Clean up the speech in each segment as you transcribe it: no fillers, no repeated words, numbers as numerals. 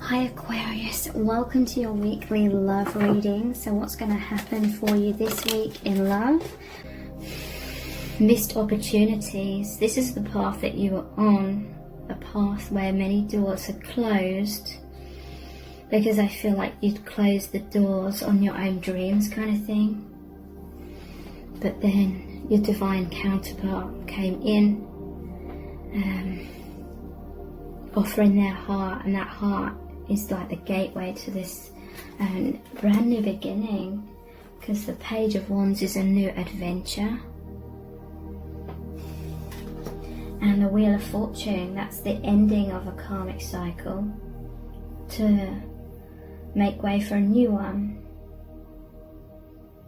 Hi Aquarius, welcome to your weekly love reading. So what's going to happen for you this week in love? Missed opportunities. This is the path that you are on, a path where many doors are closed, because I feel like you'd closed the doors on your own dreams kind of thing. But then your divine counterpart came in, offering their heart, and that heart is like the gateway to this brand new beginning, because the Page of Wands is a new adventure, and the Wheel of Fortune, that's the ending of a karmic cycle to make way for a new one.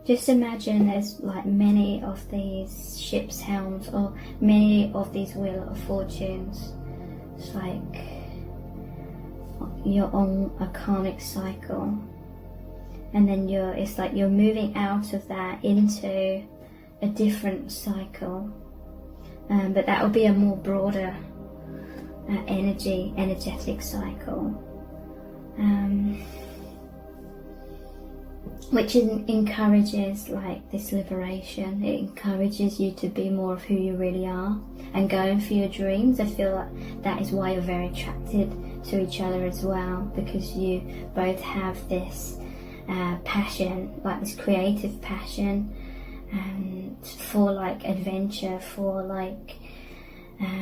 Just imagine there's like many of these ship's helms, or many of these Wheel of Fortunes. It's like you're on a karmic cycle, and then it's like you're moving out of that into a different cycle, but that will be a more broader energetic cycle, which encourages like this liberation. It encourages you to be more of who you really are and going for your dreams. I feel like that is why you're very attracted to each other as well, because you both have this passion, like this creative passion, and for like adventure, for like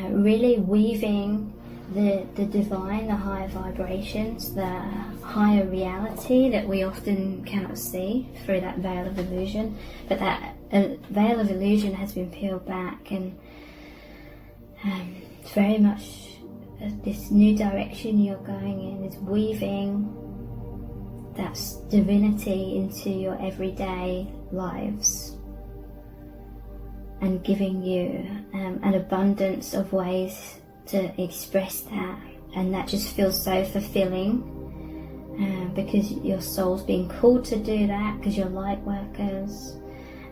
really weaving the divine, the higher vibrations, the higher reality that we often cannot see through that veil of illusion. But that veil of illusion has been peeled back, and it's very much this new direction you're going in is weaving that divinity into your everyday lives, and giving you an abundance of ways to express that, and that just feels so fulfilling, because your soul's being called to do that, because you're light workers,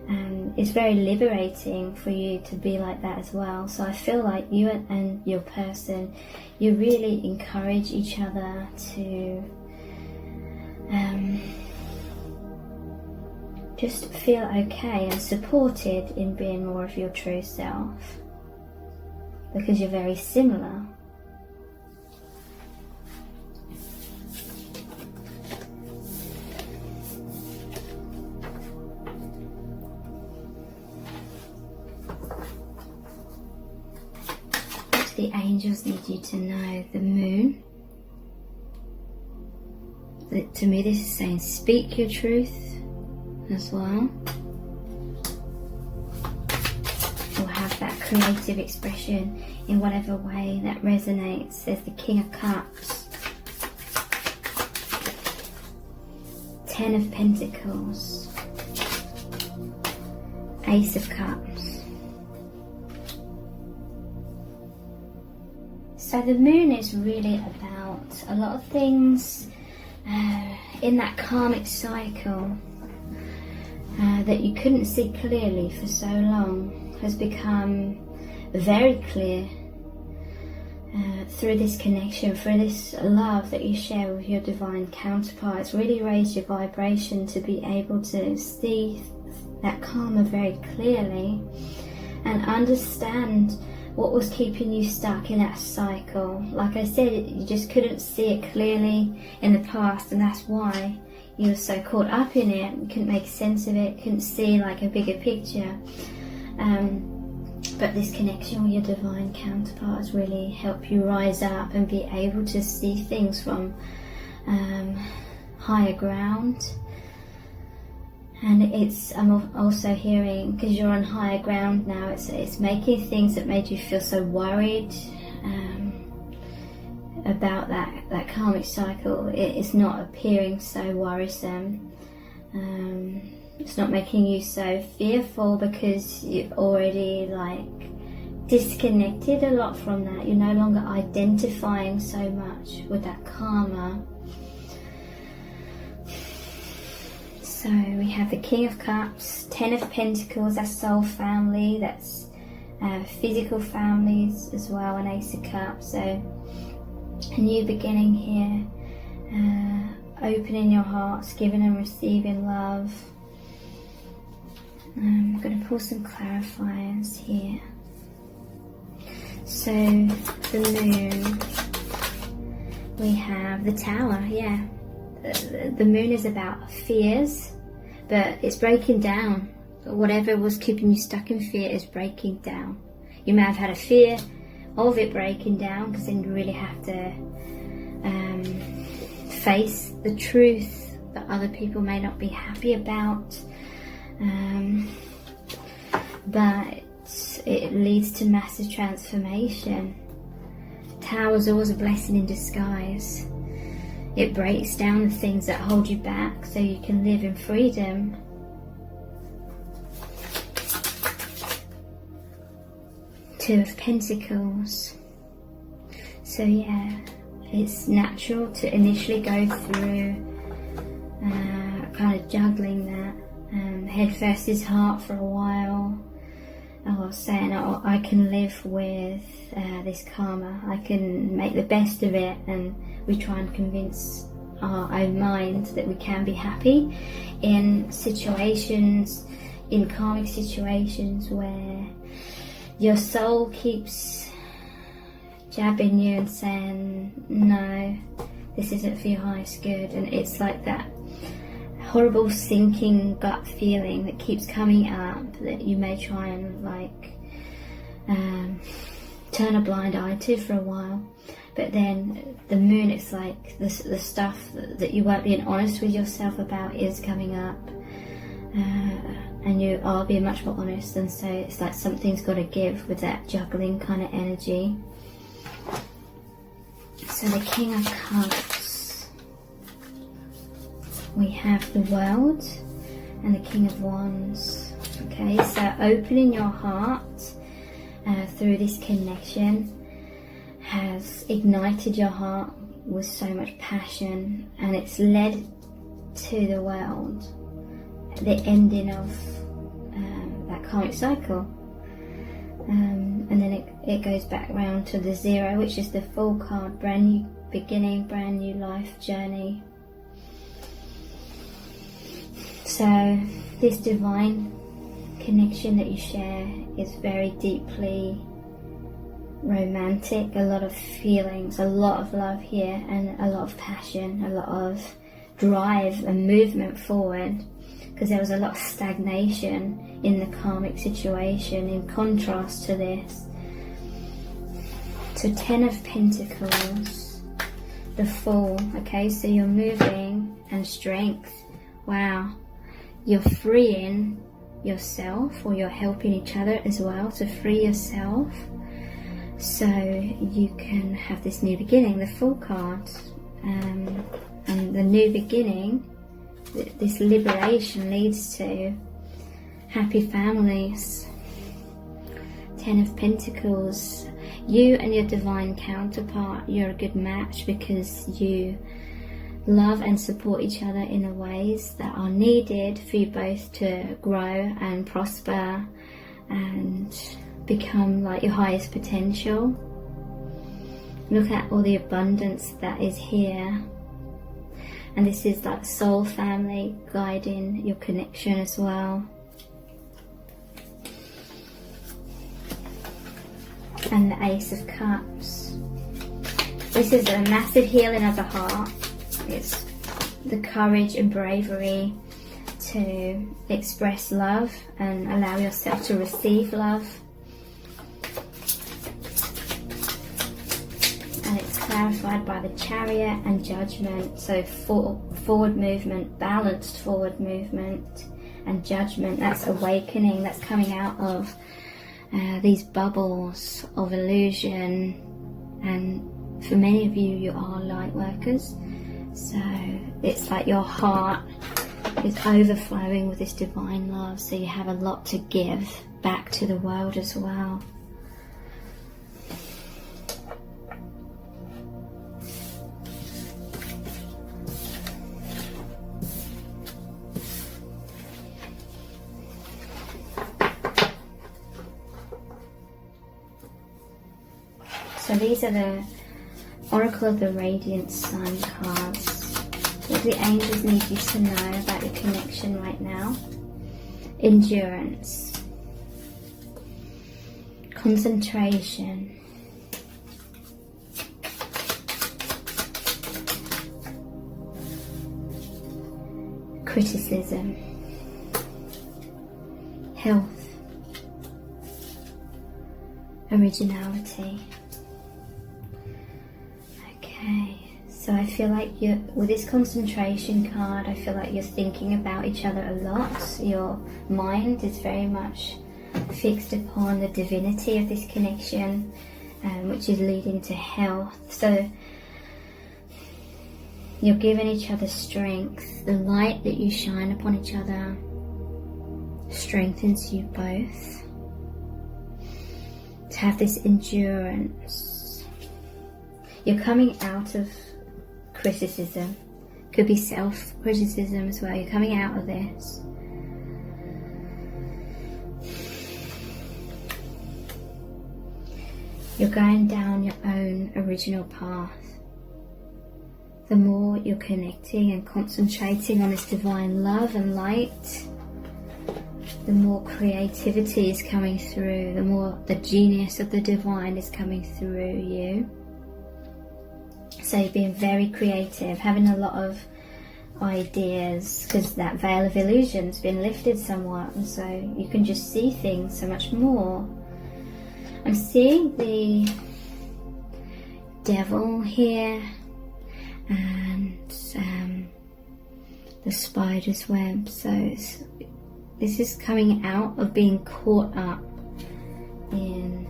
and it's very liberating for you to be like that as well. So I feel like you and your person, you really encourage each other to just feel okay and supported in being more of your true self, because you're very similar. What the angels need you to know? The moon. To me, this is saying speak your truth as well. That creative expression in whatever way that resonates. There's the King of Cups, 10 of Pentacles, Ace of Cups. So the moon is really about a lot of things in that karmic cycle that you couldn't see clearly for so long has become very clear through this connection, through this love that you share with your divine counterpart. It's really raised your vibration to be able to see that karma very clearly and understand what was keeping you stuck in that cycle. Like I said, you just couldn't see it clearly in the past, and that's why you were so caught up in it. You couldn't make sense of it, couldn't see like a bigger picture. But this connection with your divine counterparts really help you rise up and be able to see things from higher ground. And I'm also hearing, because you're on higher ground now, it's making things that made you feel so worried about that karmic cycle. It's not appearing so worrisome. It's not making you so fearful, because you've already like disconnected a lot from that. You're no longer identifying so much with that karma. So we have the King of Cups, 10 of Pentacles, that's soul family, that's physical families as well, and Ace of Cups. So a new beginning here, opening your hearts, giving and receiving love. I'm going to pull some clarifiers here. So the moon, we have the Tower. Yeah, the moon is about fears, but it's breaking down. Whatever was keeping you stuck in fear is breaking down. You may have had a fear of it breaking down, because then you really have to face the truth that other people may not be happy about, but it leads to massive transformation. Tower is always a blessing in disguise. It breaks down the things that hold you back so you can live in freedom. Two of Pentacles. So yeah, it's natural to initially go through kind of juggling that. Head first is heart for a while. Or saying, oh, I can live with this karma. I can make the best of it. And we try and convince our own mind that we can be happy in situations, in karmic situations where your soul keeps jabbing you and saying, no, this isn't for your highest good. And it's like that horrible sinking gut feeling that keeps coming up, that you may try and like turn a blind eye to for a while. But then the moon, it's like the stuff that you weren't being honest with yourself about is coming up, and you are being much more honest. And so it's like something's got to give with that juggling kind of energy. So the King of Cups, we have the World and the King of Wands. Okay, so opening your heart through this connection has ignited your heart with so much passion, and it's led to the World, the ending of that karmic cycle. And then it goes back round to the Zero, which is the Fool card, brand new beginning, brand new life journey. So this divine connection that you share is very deeply romantic, a lot of feelings, a lot of love here, and a lot of passion, a lot of drive and movement forward, because there was a lot of stagnation in the karmic situation in contrast to this. So 10 of Pentacles, the Fool. Okay, so you're moving and strength. Wow, you're freeing yourself, or you're helping each other as well to free yourself, so you can have this new beginning, the Fool card. And the new beginning, this liberation, leads to happy families. 10 of Pentacles, you and your divine counterpart, you're a good match because you love and support each other in the ways that are needed for you both to grow and prosper and become like your highest potential. Look at all the abundance that is here, and this is like soul family guiding your connection as well. And the Ace of Cups, this is a massive healing of the heart. It's the courage and bravery to express love and allow yourself to receive love. And it's clarified by the Chariot and Judgment. So forward movement, balanced forward movement, and Judgment. That's awakening, that's coming out of these bubbles of illusion. And for many of you, you are light workers. So it's like your heart is overflowing with this divine love, so you have a lot to give back to the world as well. So these are the Oracle of the Radiant Sun cards, which do the angels need you to know about your connection right now? Endurance, concentration, criticism, health, originality. Okay, so I feel like with this concentration card, I feel like you're thinking about each other a lot. Your mind is very much fixed upon the divinity of this connection, which is leading to health. So you're giving each other strength. The light that you shine upon each other strengthens you both to have this endurance. You're coming out of criticism. Could be self-criticism as well. You're coming out of this. You're going down your own original path. The more you're connecting and concentrating on this divine love and light, the more creativity is coming through, the more the genius of the divine is coming through you. So you're being very creative, having a lot of ideas, because that veil of illusion's been lifted somewhat, and so you can just see things so much more. I'm seeing the devil here, and the spider's web. So this is coming out of being caught up in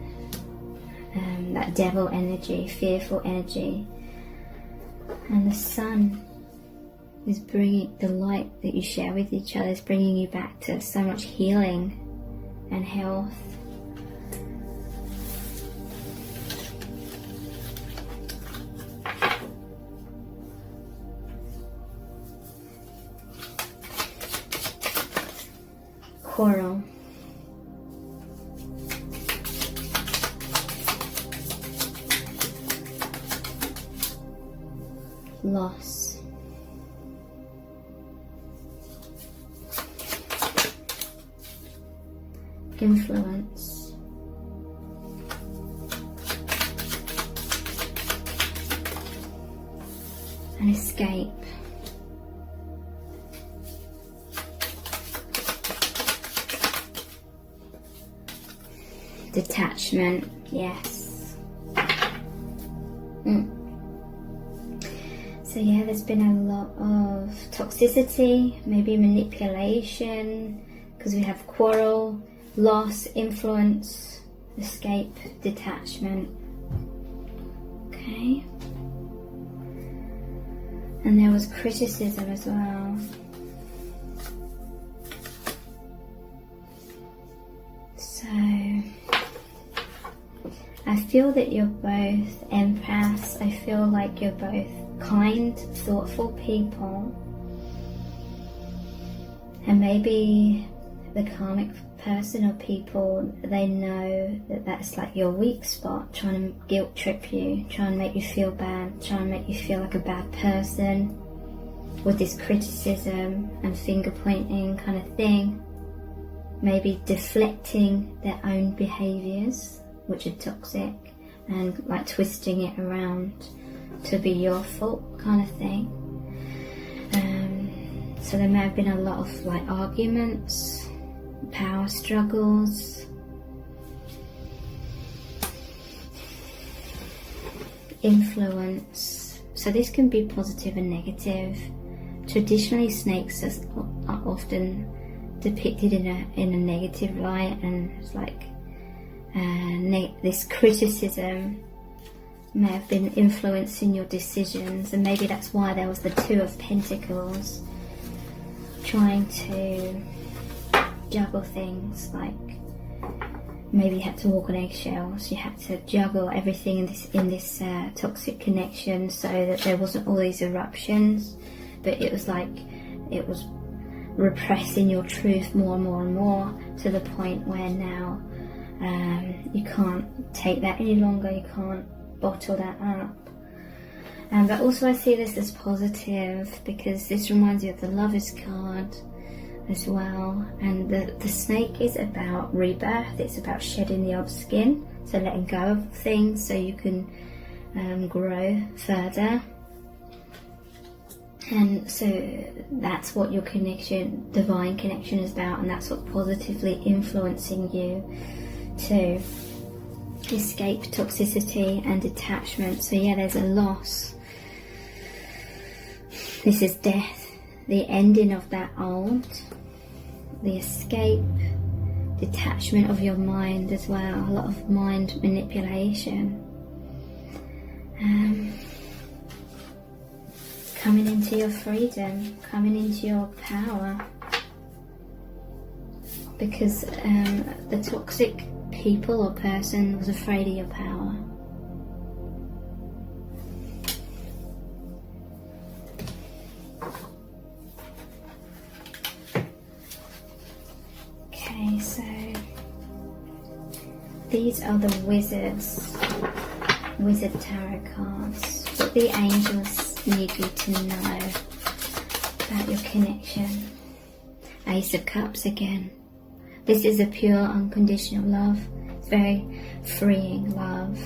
that devil energy, fearful energy. And the sun is bringing the light that you share with each other, is bringing you back to so much healing and health. Coral. Loss. Influence. And escape. Detachment, yes. So yeah, there's been a lot of toxicity, maybe manipulation, because we have quarrel, loss, influence, escape, detachment. Okay. And there was criticism as well. So I feel that you're both empaths. I feel like you're both kind, thoughtful people. And maybe the karmic person or people, they know that that's like your weak spot, trying to guilt trip you, trying to make you feel bad, trying to make you feel like a bad person with this criticism and finger pointing kind of thing. Maybe deflecting their own behaviours, which are toxic, and like twisting it around to be your fault kind of thing. So there may have been a lot of like arguments, power struggles, influence. So this can be positive and negative. Traditionally, snakes are often depicted in a negative light, and it's like this criticism may have been influencing your decisions, and maybe that's why there was the Two of Pentacles, trying to juggle things. Like maybe you had to walk on eggshells, you had to juggle everything in this toxic connection, so that there wasn't all these eruptions, but it was like it was repressing your truth more and more and more, to the point where now you can't take that any longer, you can't bottle that up. But also I see this as positive, because this reminds you of the Lovers card as well. And the snake is about rebirth. It's about shedding the old skin, so letting go of things so you can grow further. And so that's what your connection, divine connection, is about, and that's what's positively influencing you to escape toxicity and detachment. So yeah, there's a loss. This is death, the ending of that old, the escape, detachment of your mind as well, a lot of mind manipulation. Coming into your freedom, coming into your power, because the toxic people or person was afraid of your power. Okay, so these are the wizard tarot cards. What the angels need you to know about your connection. Ace of Cups again. This is a pure unconditional love. It's very freeing love.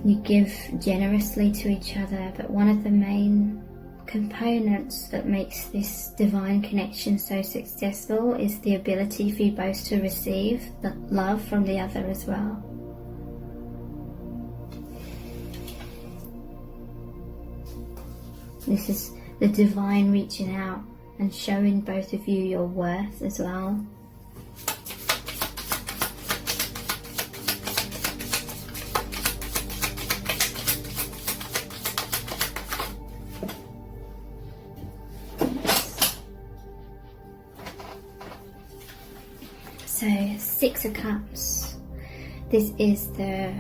You give generously to each other, but one of the main components that makes this divine connection so successful is the ability for you both to receive the love from the other as well. This is the divine reaching out and showing both of you your worth as well. So, Six of Cups. This is the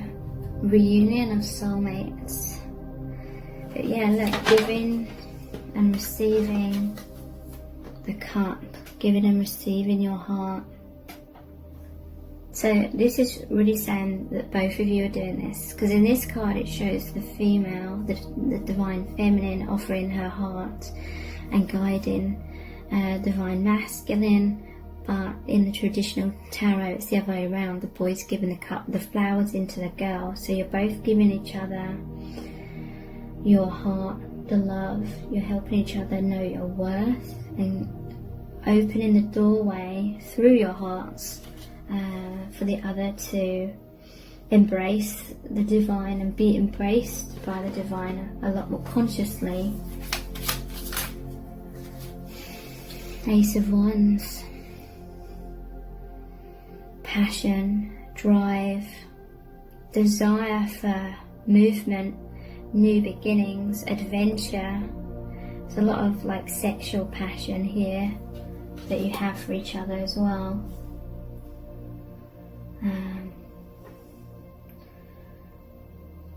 reunion of soulmates. But yeah, look, giving and receiving the cup, giving and receiving your heart. So this is really saying that both of you are doing this, because in this card it shows the female, the divine feminine, offering her heart and guiding divine masculine. But in the traditional tarot, it's the other way around. The boy's giving the cup, the flowers into the girl. So you're both giving each other your heart, the love. You're helping each other know your worth and opening the doorway through your hearts for the other to embrace the divine and be embraced by the divine a lot more consciously. Ace of Wands. Passion, drive, desire for movement, new beginnings, adventure. There's a lot of like sexual passion here that you have for each other as well.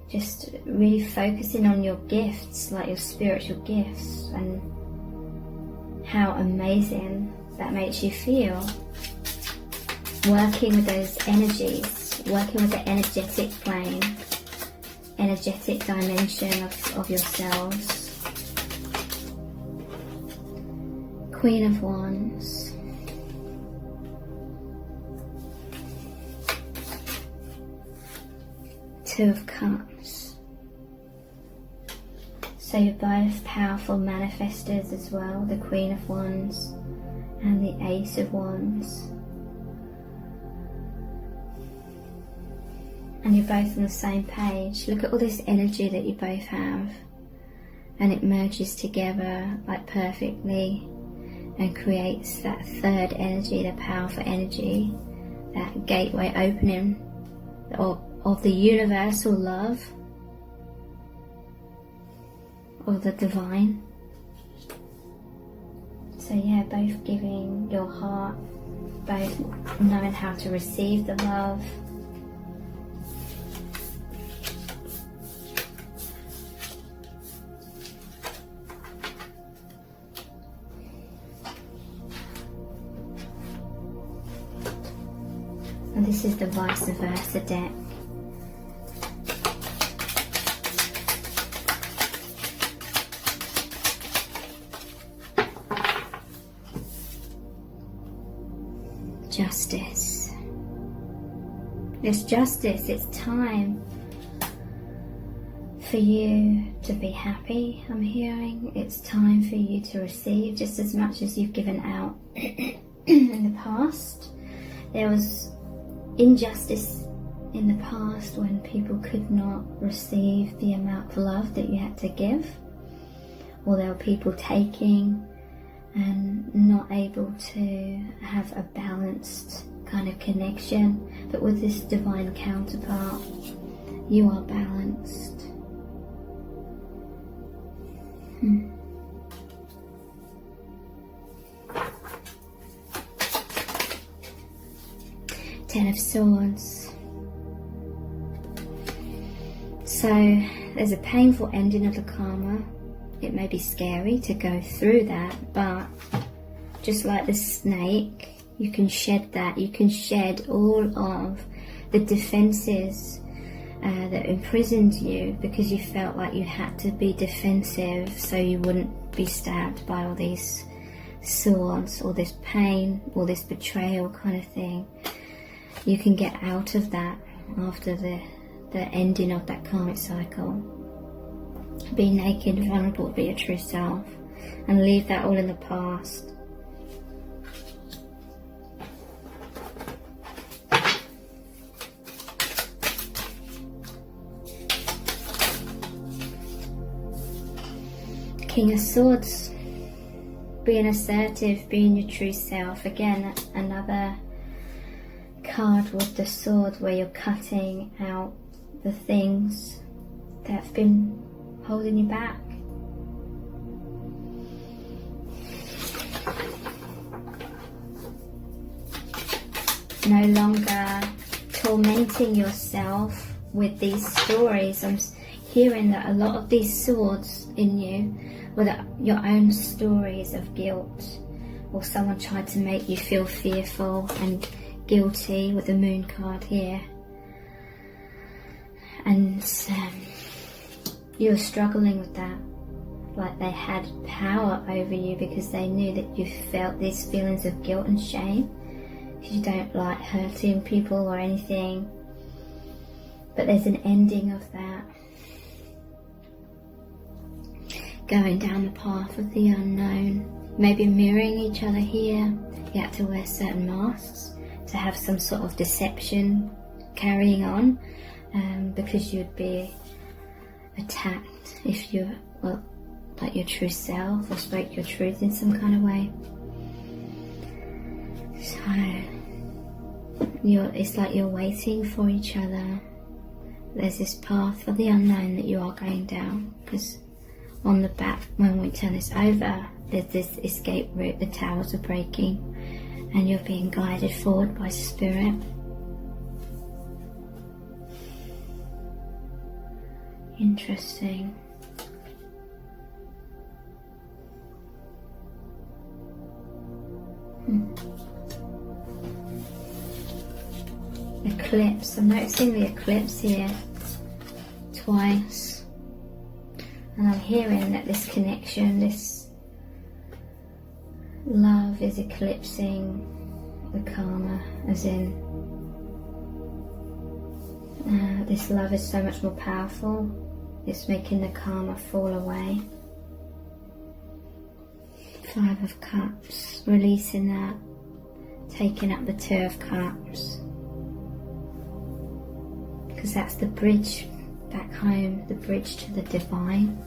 Just really focusing on your gifts, like your spiritual gifts, and how amazing that makes you feel. Working with those energies, working with the energetic plane, energetic dimension of yourselves. Queen of Wands. Two of Cups. So you're both powerful manifestors as well, the Queen of Wands and the Ace of Wands. And you're both on the same page. Look at all this energy that you both have, and it merges together like perfectly and creates that third energy, the powerful energy, that gateway opening of the universal love of the divine. So yeah, both giving your heart, both knowing how to receive the love. And this is the vice versa deck. justice. It's justice. It's time for you to be happy, I'm hearing. It's time for you to receive just as much as you've given out. In the past, there was injustice in the past when people could not receive the amount of love that you had to give, or there were people taking and not able to have a balanced kind of connection. But with this divine counterpart, you are balanced. 10 of Swords. So there's a painful ending of the karma. It may be scary to go through that, but just like the snake, you can shed that. You can shed all of the defenses that imprisoned you because you felt like you had to be defensive so you wouldn't be stabbed by all these swords, or this pain, or this betrayal kind of thing. You can get out of that after the ending of that karmic cycle. Be naked, vulnerable, be your true self, and leave that all in the past. King of Swords. Being assertive, being your true self. Again, another card with the sword where you're cutting out the things that have been holding you back. No longer tormenting yourself with these stories. I'm hearing that a lot of these swords in you were your own stories of guilt, or someone tried to make you feel fearful and guilty with the moon card here. And you were struggling with that, like they had power over you because they knew that you felt these feelings of guilt and shame because you don't like hurting people or anything. But there's an ending of that. Going down the path of the unknown, maybe mirroring each other here. You had to wear certain masks to have some sort of deception carrying on, because you'd be attacked if you were like your true self or spoke your truth in some kind of way. So it's like you're waiting for each other. There's this path of the unknown that you are going down, because on the back, when we turn this over, there's this escape route. The towers are breaking and you're being guided forward by spirit. Interesting. Eclipse. I'm noticing the eclipse here twice. And I'm hearing that this connection, this love is eclipsing the karma, as in this love is so much more powerful. It's making the karma fall away. 5 of Cups, releasing that, taking up the 2 of Cups. Because that's the bridge back home, the bridge to the divine.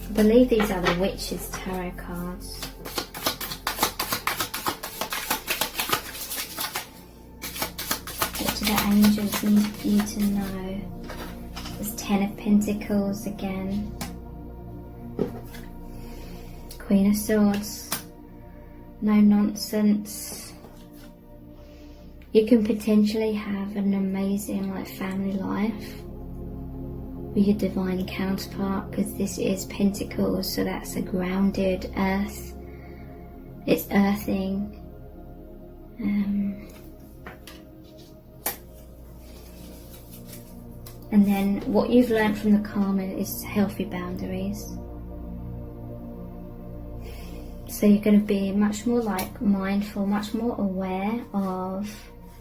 I believe these are the Witch's Tarot cards. What do the angels need you to know? There's 10 of Pentacles again. Queen of Swords. No nonsense. You can potentially have an amazing family life with your divine counterpart, because this is Pentacles, so that's a grounded earth. It's earthing. And then what you've learned from the karma is healthy boundaries. So you're going to be much more like mindful, much more aware of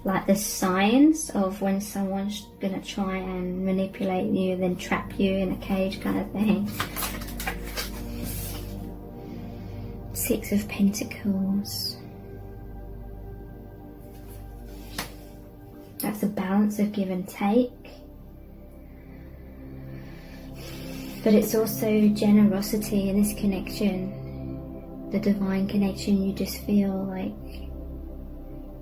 like the signs of when someone's going to try and manipulate you, then trap you in a cage kind of thing. Six of Pentacles. That's a balance of give and take. But it's also generosity in this connection. The divine connection, you just feel like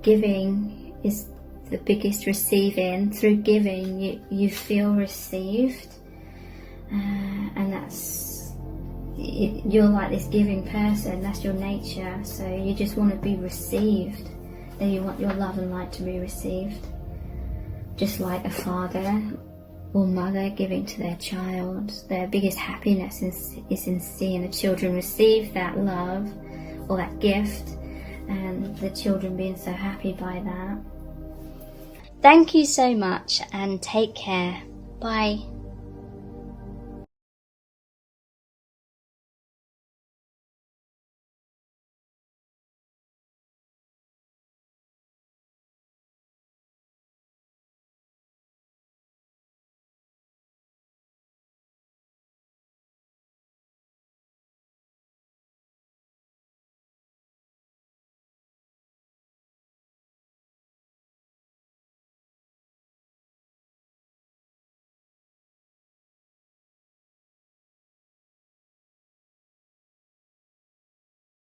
giving is the biggest receiving. Through giving, you feel received. And that's, you're like this giving person, that's your nature. So you just want to be received. Then you want your love and light to be received. Just like a father or mother giving to their child. Their biggest happiness is in seeing the children receive that love or that gift, and the children being so happy by that. Thank you so much and take care. Bye.